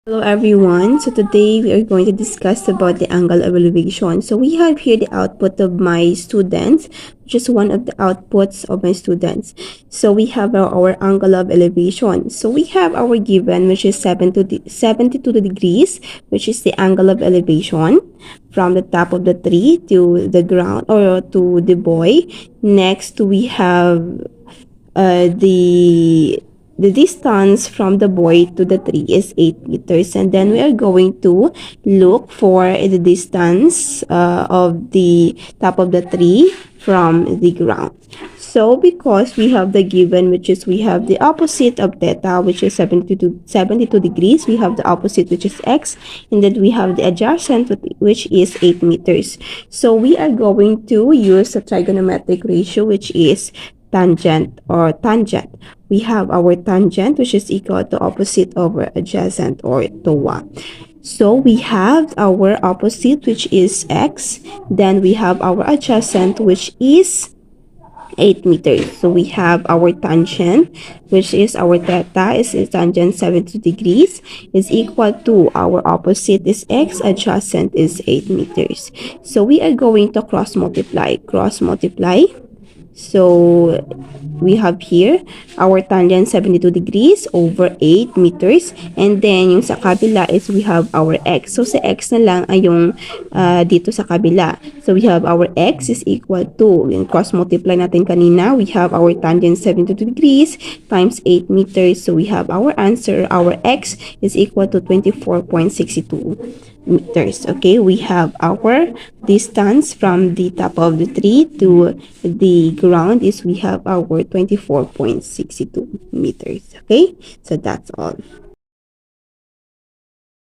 Hello everyone. So today we are going to discuss about the angle of elevation. So we have here the output of my students, which is one of the outputs of my students. So we have our angle of elevation. So we have our given, which is 72 degrees, which is the angle of elevation from the top of the tree to the ground or to the boy. Next we have the distance from the boy to the tree is 8 meters, and then we are going to look for the distance of the top of the tree from the ground. So because we have the given, which is we have the opposite of theta, which is 72 degrees, we have the opposite, which is x, and then we have the adjacent, which is 8 meters. So we are going to use the trigonometric ratio, which is tangent. We have our tangent, which is equal to opposite over adjacent, or TOA. So we have our opposite, which is x. Then we have our adjacent, which is 8 meters. So we have our tangent, which is our theta is tangent 70 degrees, is equal to our opposite is x, adjacent is 8 meters. So we are going to cross multiply. So we have here our tangent 72 degrees over 8 meters, and then yung sa kabila is we have our x. So sa x na lang ay yung dito sa kabila. So we have our x is equal to, yung cross multiply natin kanina, we have our tangent 72 degrees times 8 meters. So we have our answer, our x is equal to 24.62 meters. Okay, we have our distance from the top of the tree to the ground is we have our 24.62 meters. Okay, so that's all.